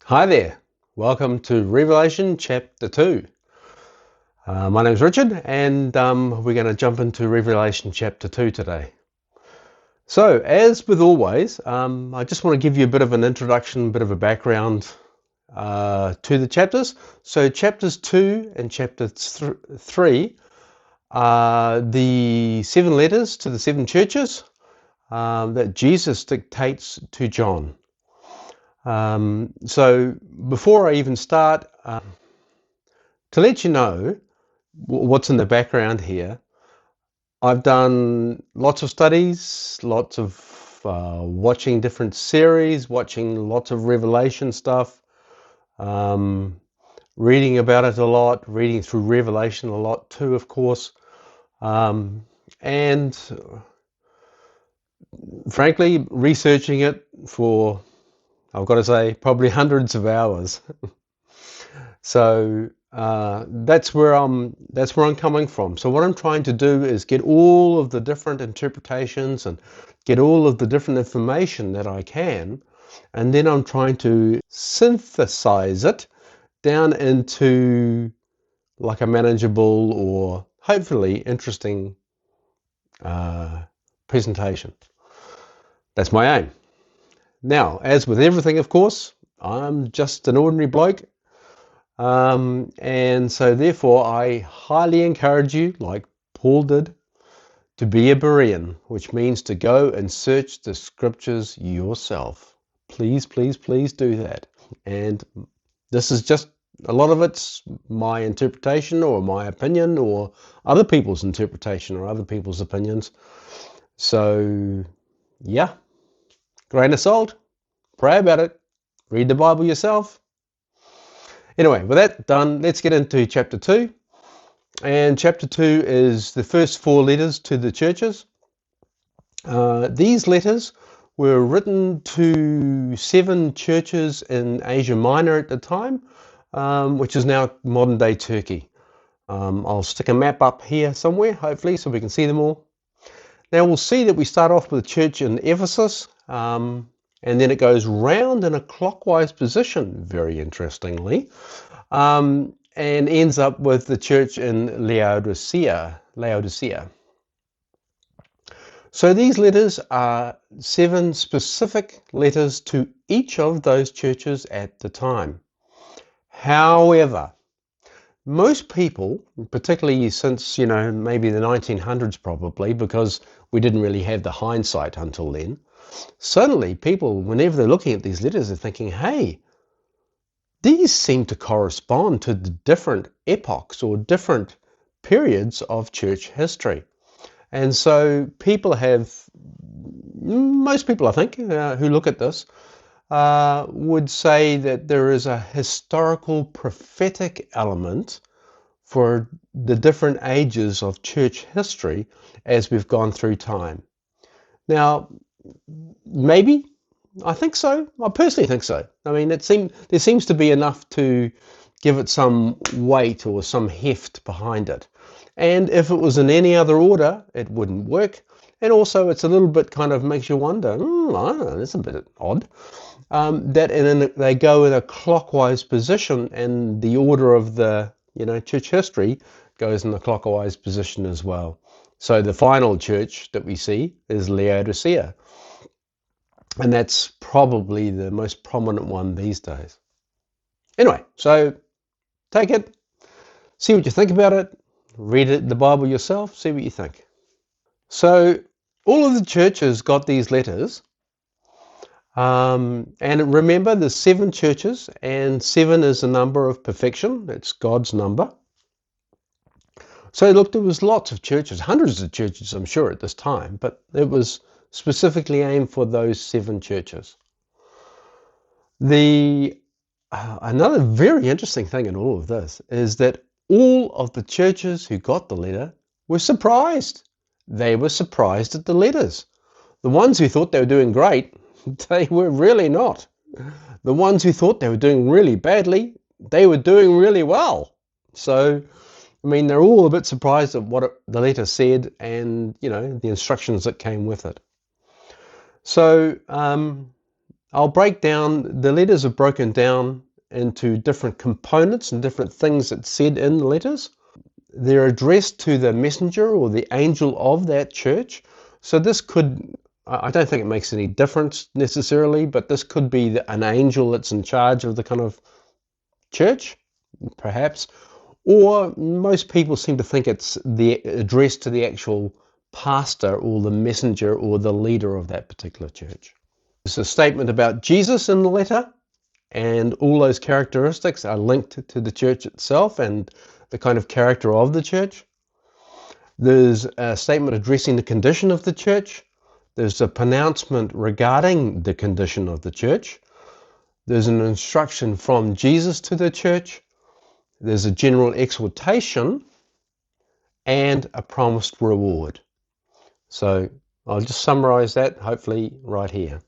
Hi there, welcome to Revelation chapter 2. My name is Richard, and we're going to jump into Revelation chapter 2 today. So, as with always, I just want to give you a bit of an introduction, a bit of a background to the chapters. So, chapters 2 and chapter 3 are the 7 letters to the 7 churches that Jesus dictates to John. So before I even start, to let you know what's in the background here, I've done lots of studies, lots of watching different series, watching lots of Revelation stuff, reading about it a lot, reading through Revelation a lot too, of course, and frankly, researching it for, I've got to say, probably hundreds of hours. So that's where I'm coming from. So what I'm trying to do is get all of the different interpretations and get all of the different information that I can, and then I'm trying to synthesize it down into like a manageable or hopefully interesting presentation. That's my aim. Now, as with everything, of course, I'm just an ordinary bloke. And so therefore I highly encourage you, like Paul did, to be a Berean, which means to go and search the scriptures yourself. Please, please, please do that. And this is just, a lot of it's my interpretation or my opinion or other people's interpretation or other people's opinions. So yeah, grain of salt, pray about it, read the Bible yourself. Anyway, with that done, let's get into chapter 2. And chapter 2 is the first 4 letters to the churches. These letters were written to 7 churches in Asia Minor at the time, which is now modern day Turkey. I'll stick a map up here somewhere, hopefully, so we can see them all. Now we'll see that we start off with a church in Ephesus, and then it goes round in a clockwise position, very interestingly, and ends up with the church in Laodicea. So these letters are 7 specific letters to each of those churches at the time. However, most people, particularly since, maybe the 1900s probably, because we didn't really have the hindsight until then, suddenly people, whenever they're looking at these letters, are thinking, hey, these seem to correspond to the different epochs or different periods of church history. And so most people I think, who look at this, would say that there is a historical prophetic element for the different ages of church history as we've gone through time. Now, maybe, I think so. I personally think so. I mean, there seems to be enough to give it some weight or some heft behind it. And if it was in any other order, it wouldn't work. And also, it's a little bit kind of makes you wonder, I don't know, that's a bit odd. That they go in a clockwise position, and the order of the church history goes in the clockwise position as well. So the final church that we see is Laodicea. And that's probably the most prominent one these days. Anyway, so take it, see what you think about it, read it, the Bible yourself, see what you think. So all of the churches got these letters. And remember, there's 7 churches, and 7 is a number of perfection. It's God's number. So look, there was lots of churches, hundreds of churches, I'm sure, at this time, but it was specifically aimed for those 7 churches. Another very interesting thing in all of this is that all of the churches who got the letter were surprised. They were surprised at the letters. The ones who thought they were doing great, they were really not. The ones who thought they were doing really badly, they were doing really well. So, I mean, they're all a bit surprised at what the letter said and, the instructions that came with it. So, The letters are broken down into different components and different things that's said in the letters. They're addressed to the messenger or the angel of that church. So this could, I don't think it makes any difference necessarily, but this could be an angel that's in charge of the kind of church, perhaps. Or most people seem to think it's the address to the actual pastor or the messenger or the leader of that particular church. There's a statement about Jesus in the letter, and all those characteristics are linked to the church itself and the kind of character of the church. There's a statement addressing the condition of the church. There's a pronouncement regarding the condition of the church. There's an instruction from Jesus to the church. There's a general exhortation and a promised reward. So I'll just summarize that hopefully right here.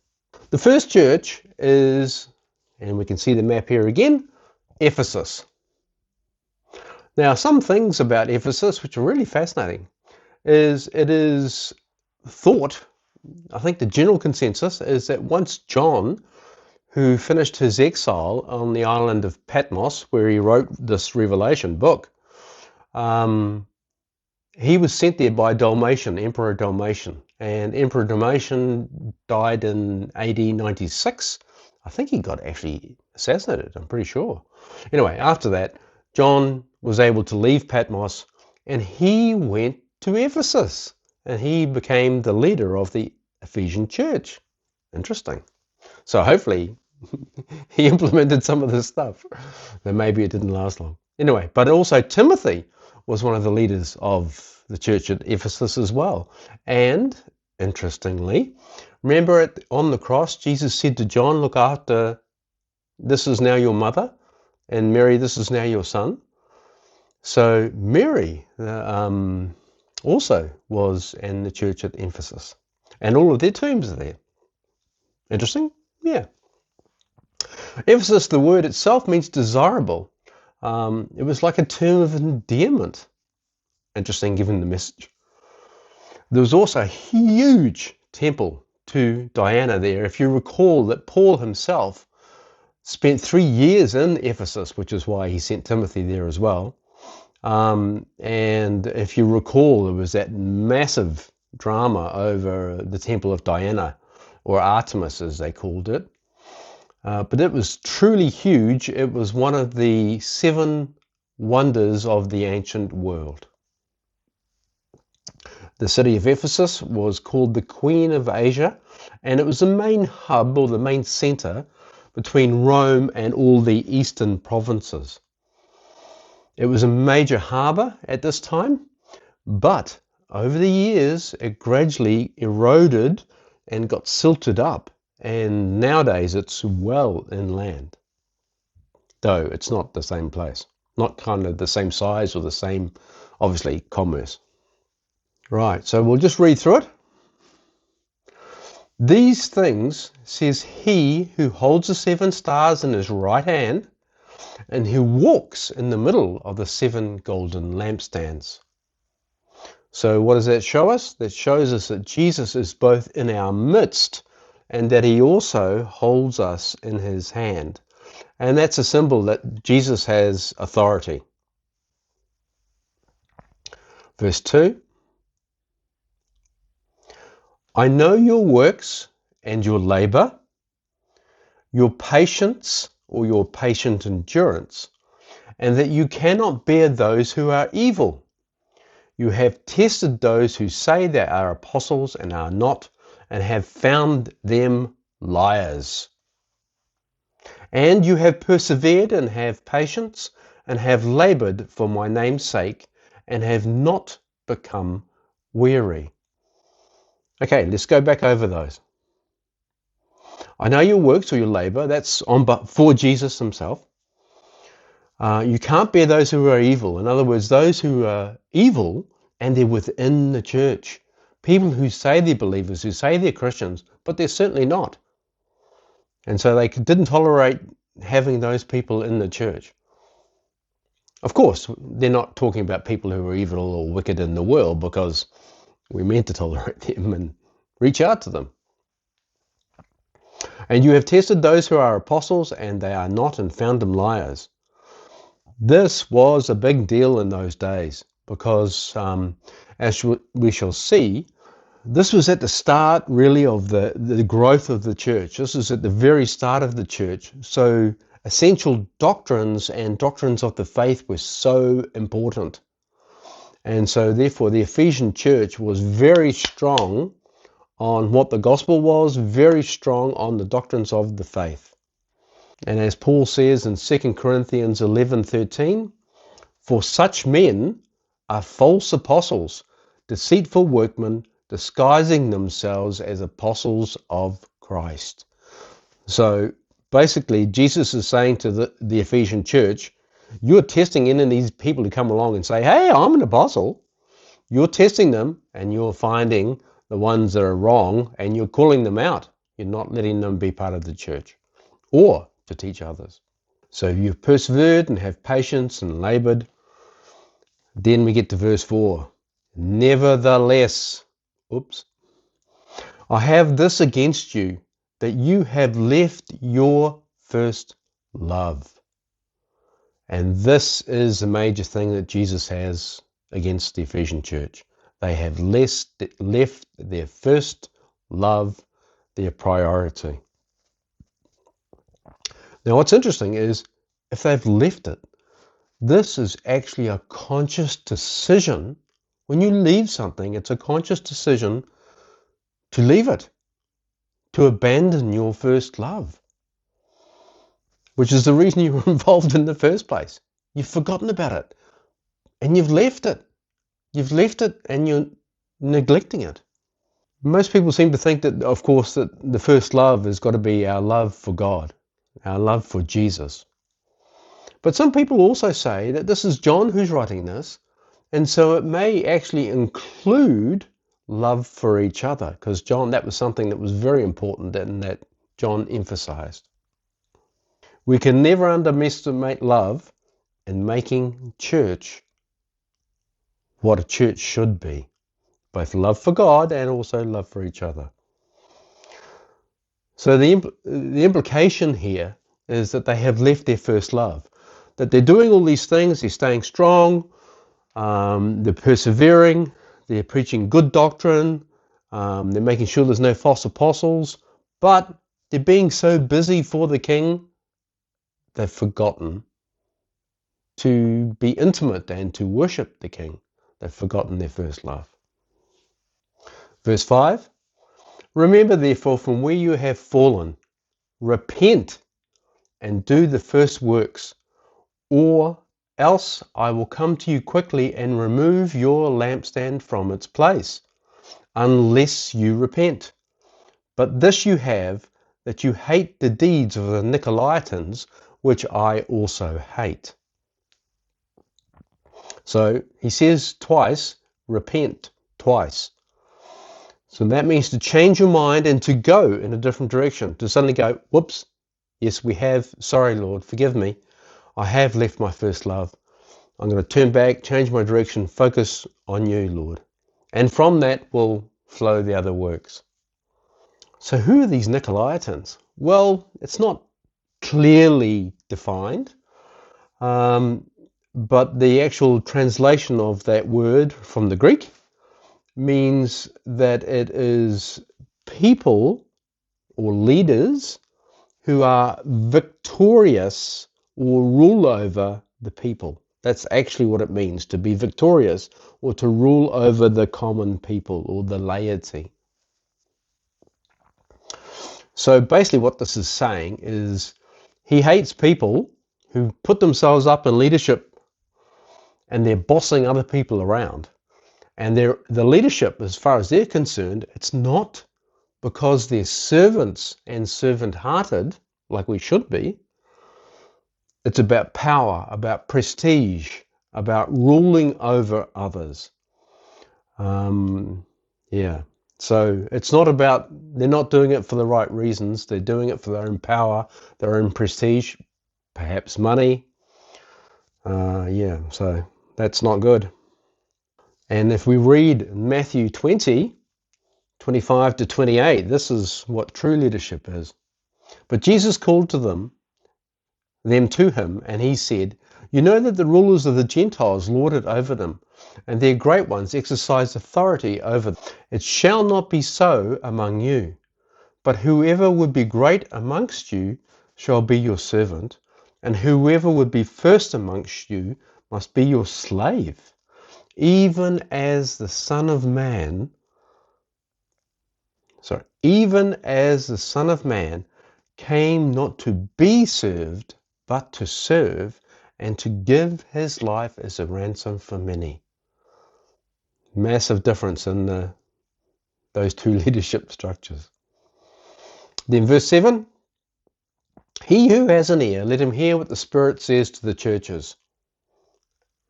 The first church is, and we can see the map here again, Ephesus. Now, some things about Ephesus which are really fascinating is it is thought, I think the general consensus is that once John, who finished his exile on the island of Patmos, where he wrote this Revelation book, he was sent there by Domitian, Emperor Domitian. And Emperor Domitian died in AD 96. I think he got actually assassinated, I'm pretty sure. Anyway, after that, John was able to leave Patmos and he went to Ephesus and he became the leader of the Ephesian church. Interesting. So hopefully he implemented some of this stuff. Then maybe it didn't last long. Anyway, but also Timothy was one of the leaders of the church at Ephesus as well. And interestingly, remember on the cross, Jesus said to John, look after, this is now your mother, and Mary, this is now your son. So Mary also was in the church at Ephesus. And all of their tombs are there. Interesting? Yeah. Ephesus, the word itself means desirable. It was like a term of endearment. Interesting, given the message. There was also a huge temple to Diana there. If you recall that Paul himself spent 3 years in Ephesus, which is why he sent Timothy there as well. And if you recall, there was that massive drama over the temple of Diana, or Artemis as they called it. But it was truly huge. It was one of the 7 wonders of the ancient world. The city of Ephesus was called the Queen of Asia, and it was the main hub or the main center between Rome and all the eastern provinces. It was a major harbor at this time, but over the years it gradually eroded and got silted up, and nowadays it's well inland, though it's not the same place, not kind of the same size or the same, obviously, commerce. Right, so we'll just read through it. These things says he who holds the 7 stars in his right hand and who walks in the middle of the 7 golden lampstands. So what does that show us? That shows us that Jesus is both in our midst and that he also holds us in his hand. And that's a symbol that Jesus has authority. Verse 2. I know your works and your labor, your patience or your patient endurance, and that you cannot bear those who are evil. You have tested those who say they are apostles and are not, and have found them liars. And you have persevered and have patience and have labored for my name's sake and have not become weary. Okay, let's go back over those. I know your works or your labor, that's for Jesus himself. You can't bear those who are evil. In other words, those who are evil and they're within the church. People who say they're believers, who say they're Christians, but they're certainly not. And so they didn't tolerate having those people in the church. Of course, they're not talking about people who are evil or wicked in the world, because we're meant to tolerate them and reach out to them. And you have tested those who are apostles, and they are not, and found them liars. This was a big deal in those days because, as we shall see, this was at the start really of the growth of the church. This is at the very start of the church. So essential doctrines and doctrines of the faith were so important. And so therefore the Ephesian church was very strong on what the gospel was, very strong on the doctrines of the faith. And as Paul says in 2 Corinthians 11:13, for such men are false apostles, deceitful workmen, disguising themselves as apostles of Christ. So basically, Jesus is saying to the Ephesian church, you're testing in these people who come along and say, hey, I'm an apostle. You're testing them and you're finding the ones that are wrong and you're calling them out. You're not letting them be part of the church or to teach others. So you've persevered and have patience and labored. Then we get to verse 4. Nevertheless, I have this against you, that you have left your first love. And this is a major thing that Jesus has against the Ephesian church. They have left their first love, their priority. Now what's interesting is, if they've left it, this is actually a conscious decision. When you leave something, it's a conscious decision to leave it, to abandon your first love, which is the reason you were involved in the first place. You've forgotten about it and you've left it. You've left it and you're neglecting it. Most people seem to think that, of course, that the first love has got to be our love for God, our love for Jesus. But some people also say that this is John who's writing this, and so it may actually include love for each other, because John, that was something that was very important and that John emphasized. We can never underestimate love in making church what a church should be, both love for God and also love for each other. So the implication here is that they have left their first love, that they're doing all these things, they're staying strong, they're persevering, they're preaching good doctrine, they're making sure there's no false apostles, but they're being so busy for the King, they've forgotten to be intimate and to worship the King. They've forgotten their first love. Verse 5, remember therefore from where you have fallen, repent and do the first works, or else I will come to you quickly and remove your lampstand from its place, unless you repent. But this you have, that you hate the deeds of the Nicolaitans, which I also hate. So he says twice, repent twice. So that means to change your mind and to go in a different direction, to suddenly go, whoops, yes, we have, sorry, Lord, forgive me. I have left my first love. I'm going to turn back, change my direction, focus on you, Lord. And from that will flow the other works. So who are these Nicolaitans? Well, it's not clearly defined, but the actual translation of that word from the Greek means that it is people or leaders who are victorious or rule over the people. That's actually what it means, to be victorious or to rule over the common people or the laity. So basically what this is saying is he hates people who put themselves up in leadership and they're bossing other people around. And the leadership, as far as they're concerned, it's not because they're servants and servant-hearted, like we should be. It's about power, about prestige, about ruling over others. Yeah. So it's not about, they're not doing it for the right reasons. They're doing it for their own power, their own prestige, perhaps money. Yeah, so that's not good. And if we read Matthew 20, 25 to 28, this is what true leadership is. But Jesus called them to him, and he said, "You know that the rulers of the Gentiles lord it over them, and their great ones exercise authority over them. It shall not be so among you. But whoever would be great amongst you shall be your servant, and whoever would be first amongst you must be your slave, even as the Son of Man came not to be served, but to serve, and to give his life as a ransom for many." Massive difference in those two leadership structures. Then verse 7, "He who has an ear, let him hear what the Spirit says to the churches."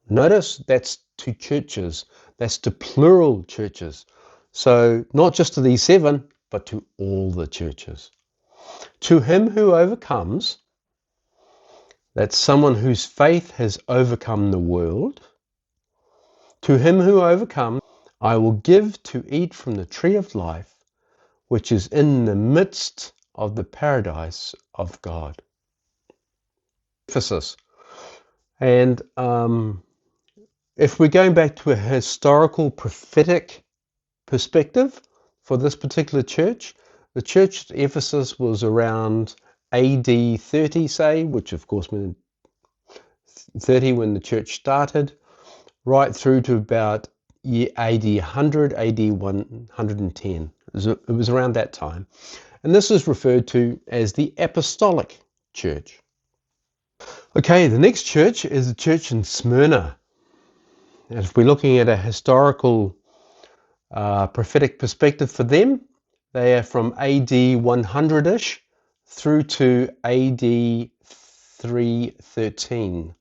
Notice that's to churches. That's to plural churches. So not just to these 7, but to all the churches. To him who overcomes, that's someone whose faith has overcome the world. To him who overcomes, I will give to eat from the tree of life, which is in the midst of the paradise of God. Ephesus. And if we're going back to a historical prophetic perspective for this particular church, the church at Ephesus was around AD 30, say, which of course meant 30 when the church started, right through to about AD 100, AD 110. It was around that time. And this is referred to as the Apostolic Church. Okay, the next church is the church in Smyrna. And if we're looking at a historical prophetic perspective for them, they are from AD 100-ish through to AD 313.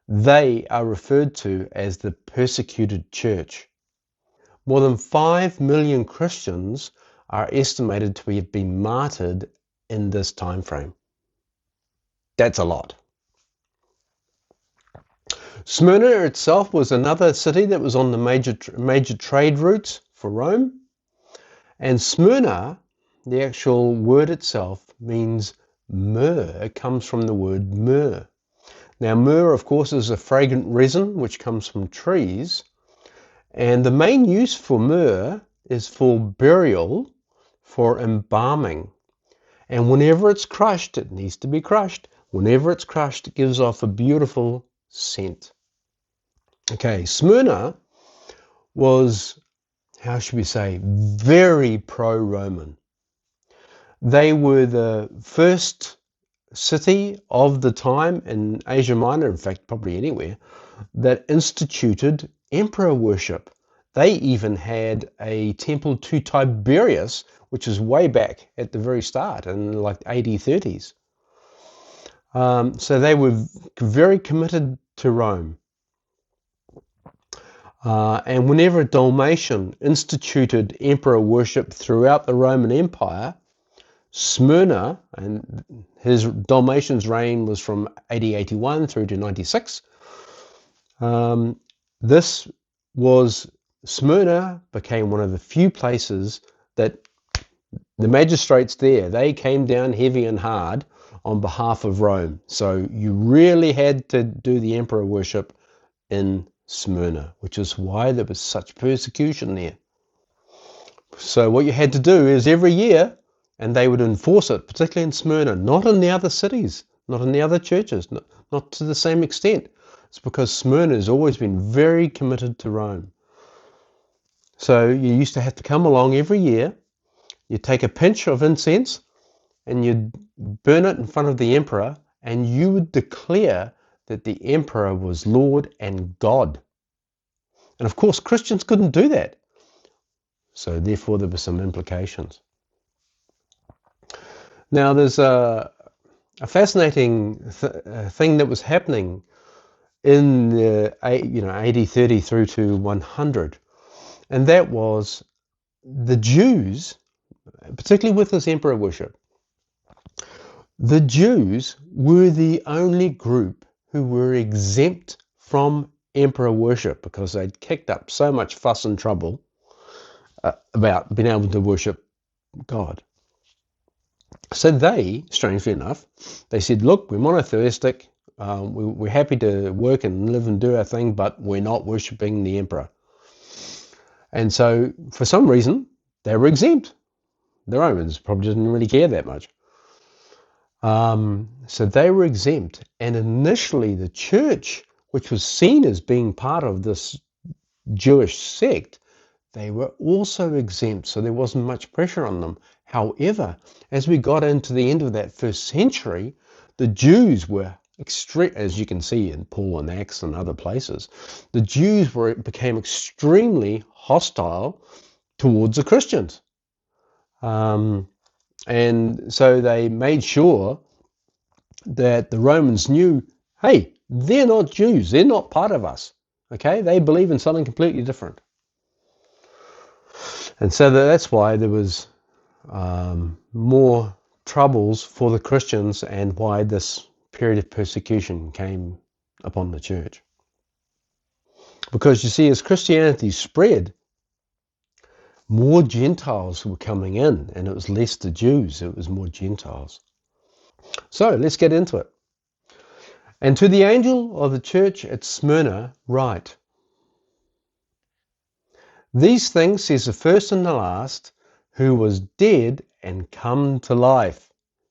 They are referred to as the persecuted church. More than 5 million Christians are estimated to have been martyred in this time frame. That's a lot. Smyrna itself was another city that was on the major trade routes for Rome. And Smyrna, the actual word itself, means myrrh. It comes from the word myrrh. Now, myrrh, of course, is a fragrant resin which comes from trees. And the main use for myrrh is for burial, for embalming. And whenever it's crushed, it needs to be crushed. Whenever it's crushed, it gives off a beautiful scent. Okay, Smyrna was, how should we say, very pro-Roman. They were the first city of the time in Asia Minor, in fact, probably anywhere, that instituted emperor worship. They even had a temple to Tiberius, which is way back at the very start in like AD 30s. So they were very committed to Rome. And whenever Domitian instituted emperor worship throughout the Roman Empire, Smyrna, and his Domitian's reign was from AD 81 through to 96. Smyrna became one of the few places that the magistrates there, they came down heavy and hard on behalf of Rome. So you really had to do the emperor worship in Smyrna, which is why there was such persecution there. So what you had to do is every year, and they would enforce it, particularly in Smyrna, not in the other cities, not in the other churches, not to the same extent. It's because Smyrna has always been very committed to Rome. So you used to have to come along every year, you'd take a pinch of incense, and you'd burn it in front of the emperor, and you would declare that the emperor was Lord and God. And of course, Christians couldn't do that. So therefore, there were some implications. Now, there's a fascinating thing that was happening in the AD 30 through to 100, and that was the Jews, particularly with this emperor worship. The Jews were the only group who were exempt from emperor worship because they'd kicked up so much fuss and trouble about being able to worship God. So they, strangely enough, they said, look, we're monotheistic. We're happy to work and live and do our thing, but we're not worshipping the emperor. And so for some reason, they were exempt. The Romans probably didn't really care that much. So they were exempt. And initially the church, which was seen as being part of this Jewish sect, they were also exempt. So there wasn't much pressure on them. However, as we got into the end of that first century, the Jews were extreme, as you can see in Paul and Acts and other places, the Jews became extremely hostile towards the Christians. And so they made sure that the Romans knew, hey, they're not Jews. They're not part of us. Okay? They believe in something completely different. And so that's why there was more troubles for the Christians and why this period of persecution came upon the church. Because you see, as Christianity spread, more Gentiles were coming in, and it was less the Jews, it was more Gentiles. So let's get into it. And to the angel of the church at Smyrna write, these things says the first and the last, who was dead and come to life.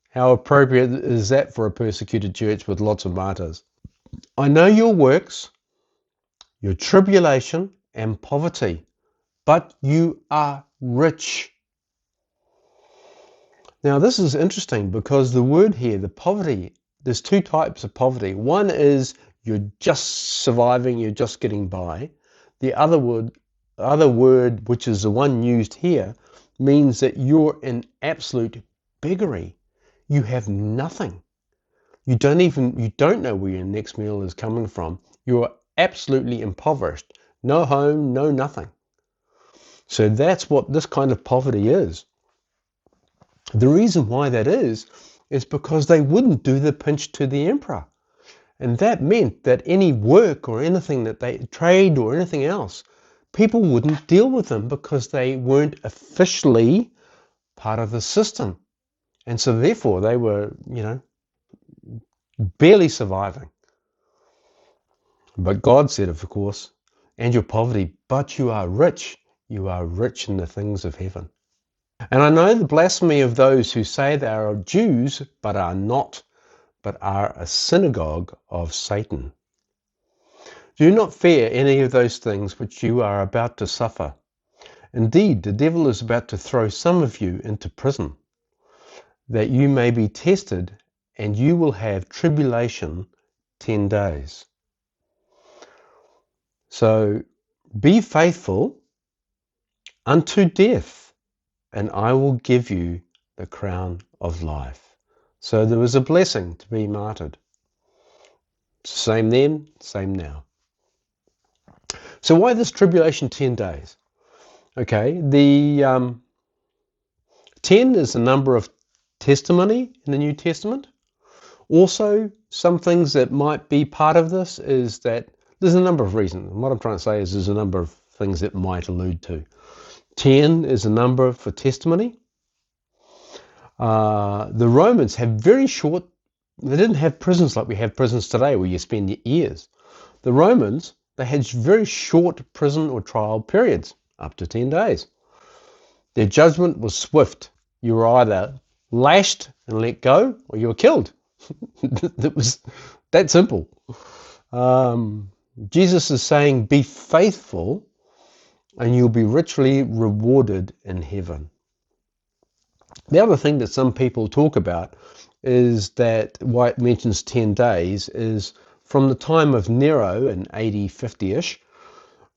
How appropriate is that for a persecuted church with lots of martyrs? I know your works, your tribulation and poverty, but you are rich. Now this is interesting because the word here, the poverty, there's two types of poverty. One is you're just surviving, you're just getting by. The other word, which is the one used here, means that you're in absolute beggary. You have nothing. You don't know where your next meal is coming from. You're absolutely impoverished. No home, no nothing. So that's what this kind of poverty is. The reason why that is because they wouldn't do the pinch to the emperor. And that meant that any work or anything that they trade or anything else, people wouldn't deal with them because they weren't officially part of the system. And so therefore they were, barely surviving. But God said, of course, and your poverty, but you are rich. You are rich in the things of heaven. And I know the blasphemy of those who say they are Jews, but are not, but are a synagogue of Satan. Do not fear any of those things which you are about to suffer. Indeed, the devil is about to throw some of you into prison, that you may be tested, and you will have tribulation 10 days. So be faithful unto death, and I will give you the crown of life. So there was a blessing to be martyred. Same then, same now. So why this tribulation 10 days? Okay, the 10 is the number of testimony in the New Testament. Also, some things that might be part of this is that there's a number of reasons. And what I'm trying to say is there's a number of things that might allude to. 10 is a number for testimony. The Romans have very short, they didn't have prisons like we have prisons today where you spend years. The Romans, they had very short prison or trial periods, up to 10 days. Their judgment was swift. You were either lashed and let go or you were killed. It was that simple. Jesus is saying, be faithful and you'll be richly rewarded in heaven. The other thing that some people talk about is that why it mentions 10 days is from the time of Nero in AD 50-ish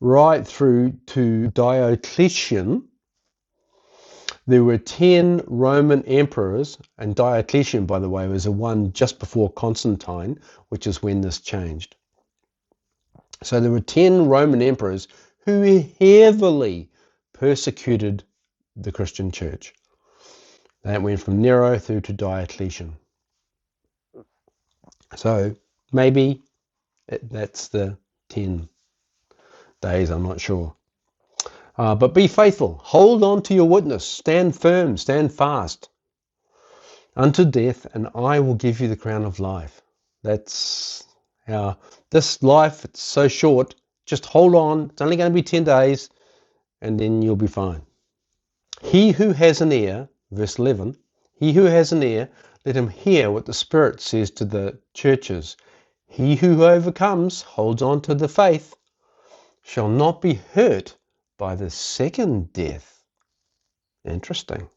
right through to Diocletian. There were 10 Roman emperors, and Diocletian, by the way, was the one just before Constantine, which is when this changed. So there were 10 Roman emperors who heavily persecuted the Christian church. That went from Nero through to Diocletian. So maybe that's the 10 days, I'm not sure. But be faithful. Hold on to your witness. Stand firm. Stand fast. unto death, and I will give you the crown of life. That's how this life, it's so short. Just hold on. It's only going to be 10 days, and then you'll be fine. He who has an ear, verse 11, he who has an ear, let him hear what the Spirit says to the churches. He who overcomes, holds on to the faith, shall not be hurt by the second death. Interesting.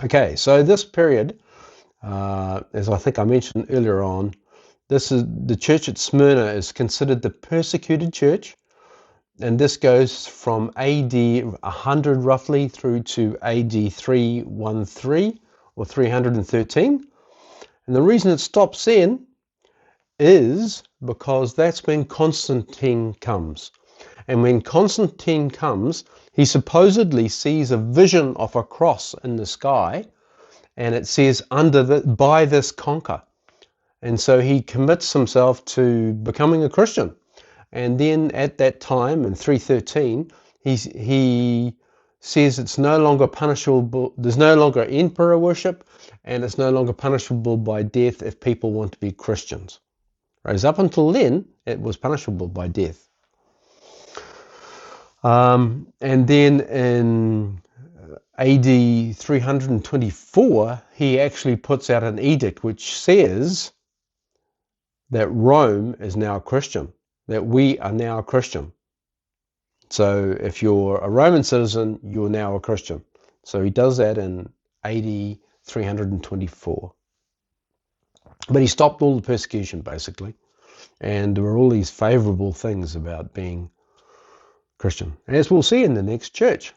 Okay, so this period, as I think I mentioned earlier on, this is the church at Smyrna is considered the persecuted church, and this goes from AD 100 roughly through to AD 313 or 313. And the reason it stops then is because that's when Constantine comes. And when Constantine comes, he supposedly sees a vision of a cross in the sky, and it says, by this conquer. And so he commits himself to becoming a Christian. And then at that time, in 313, he says it's no longer punishable, there's no longer emperor worship, and it's no longer punishable by death if people want to be Christians. Whereas up until then, it was punishable by death. And then in AD 324, he actually puts out an edict which says that Rome is now a Christian, that we are now a Christian. So if you're a Roman citizen, you're now a Christian. So he does that in AD 324. But he stopped all the persecution, basically. And there were all these favorable things about being Christian, as we'll see in the next church.